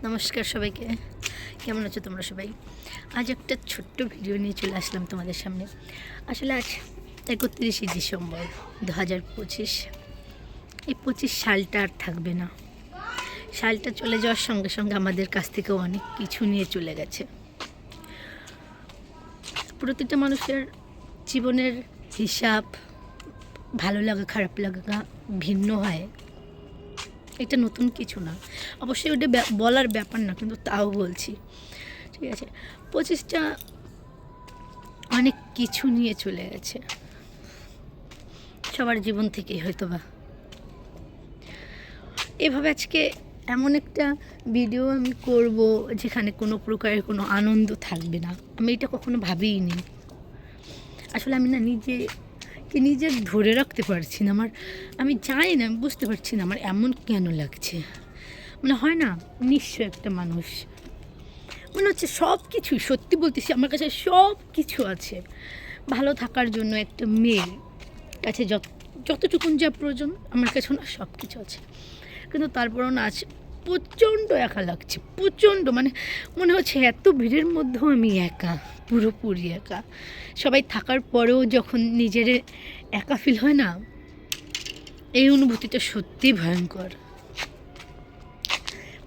নমস্কার সবাইকে, কেমন আছো তোমরা সবাই? আজ একটা ছোট্ট ভিডিও নিয়ে চলে আসলাম তোমাদের সামনে। আসলে আজ 31শে ডিসেম্বর 2025। এই 25 সালটা আর থাকবে না। সালটা চলে যাওয়ার সঙ্গে সঙ্গে আমাদের কাছ থেকেও অনেক কিছু নিয়ে চলে গেছে। প্রতিটা মানুষের জীবনের হিসাব, ভালো লাগা খারাপ লাগা ভিন্ন হয়। এটা নতুন কিছু না, অবশ্যই ওটা বলার ব্যাপার না, কিন্তু তাও বলছি। ঠিক আছে, 25টা অনেক কিছু নিয়ে চলে গেছে সবার জীবন থেকেই হয়তো বা। এভাবে আজকে এমন একটা ভিডিও আমি করব যেখানে কোনো প্রকারের কোনো আনন্দ থাকবে না। আমি এটা কখনো ভাবিইনি। আসলে আমি না নিজে ধরে রাখতে পারছি না। আমি জানি না, আমি বুঝতে পারছি না আমার এমন কেন লাগছে। মানে হয় না, নিঃস্ব একটা মানুষ, মনে হচ্ছে সব কিছুই, সত্যি বলতেছি, আমার কাছে সব কিছু আছে ভালো থাকার জন্য। একটা মেয়ের কাছে যতটুকুন যা প্রয়োজন আমার কাছে না সব কিছু আছে, কিন্তু তারপরও না আজ প্রচণ্ড একা লাগছে, প্রচণ্ড। মানে মনে হচ্ছে এত ভিড়ের মধ্যেও আমি একা, পুরোপুরি একা। সবাই থাকার পরেও যখন নিজের একা ফিল হয় না, এই অনুভূতিটা সত্যিই ভয়ঙ্কর।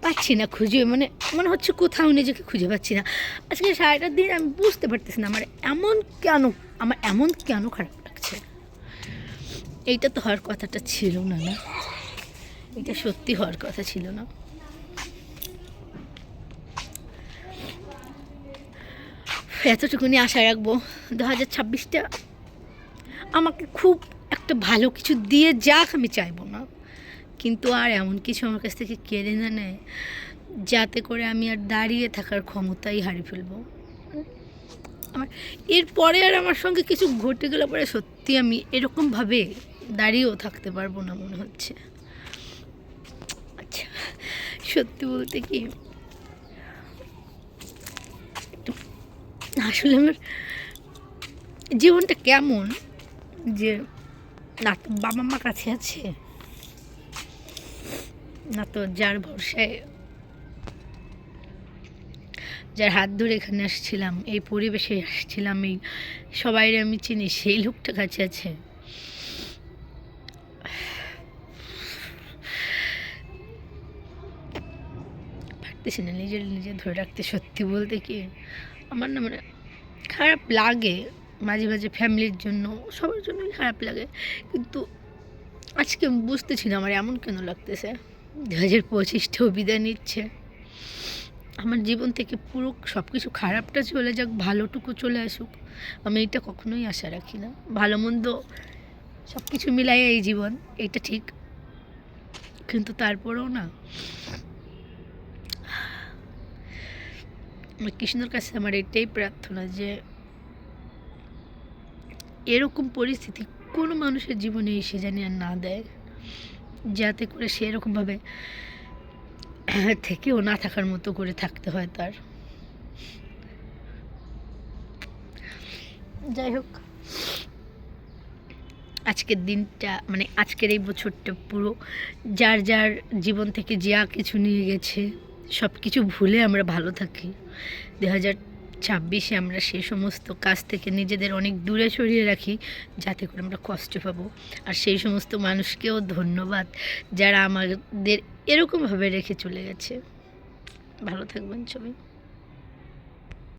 পাচ্ছি না খুঁজে, মনে হচ্ছে কোথাও নিজেকে খুঁজে পাচ্ছি না। আজকে সারাটা দিন আমি বুঝতে পারতেছি না আমার এমন কেন খারাপ লাগছে। এইটা তো হওয়ার কথাটা ছিল না, এটা সত্যি হওয়ার কথা ছিল না। এতটুকুনি আশা রাখবো 2026টা আমাকে খুব একটা ভালো কিছু দিয়ে যাক, আমি চাইবো না, কিন্তু আর এমন কিছু আমার কাছ থেকে কেড়ে না নেয় যাতে করে আমি আর দাঁড়িয়ে থাকার ক্ষমতাই হারিয়ে ফেলবো। এরপরে আর আমার সঙ্গে কিছু ঘটে গেলে পরে সত্যি আমি এরকমভাবে দাঁড়িয়েও থাকতে পারবো না মনে হচ্ছে। আচ্ছা, সত্যি বলতে কি, আসলে আমার জীবনটা কেমন যে না তো বাবা মা কাছে আছে, না তো যার ভরসায়, যার হাত ধরে এখানে আসছিলাম, এই পরিবেশে আসছিলাম, এই সবাই আমি চিনি, সেই লোকটা কাছে আছে। পারতেছি না নিজে ধরে রাখতে। সত্যি বলতে কি, আমার না খারাপ লাগে মাঝে মাঝে, ফ্যামিলির জন্য, সবার জন্যই খারাপ লাগে, কিন্তু আজকে আমি বুঝতেছি না আমার এমন কেন লাগতেছে। 2025টাও বিদায় নিচ্ছে আমার জীবন থেকে। পুরো সব কিছু খারাপটা চলে যাক, ভালোটুকু চলে আসুক, আমি এটা কখনোই আশা রাখি না। ভালো মন্দ সব কিছু মিলাই এই জীবন, এটা ঠিক, কিন্তু তারপরেও না কৃষ্ণর কাছে আমার এটাই প্রার্থনা যে এরকম পরিস্থিতি কোনো মানুষের জীবনে এসে জানি আর না দেয়, যাতে করে সে এরকমভাবে থেকেও না থাকার মতো করে থাকতে হয় তার। যাই হোক, আজকের দিনটা আজকের এই বছরটা পুরো যার যার জীবন থেকে যা কিছু নিয়ে গেছে সব কিছু ভুলে আমরা ভালো থাকি। 2026-এ আমরা সে সমস্ত কাজ থেকে নিজেদের অনেক দূরে সরিয়ে রাখি যাতে করে আমরা কষ্ট পাবো। আর সেই সমস্ত মানুষকেও ধন্যবাদ যারা আমাদের এরকমভাবে রেখে চলে গেছে। ভালো থাকবেন সবাই।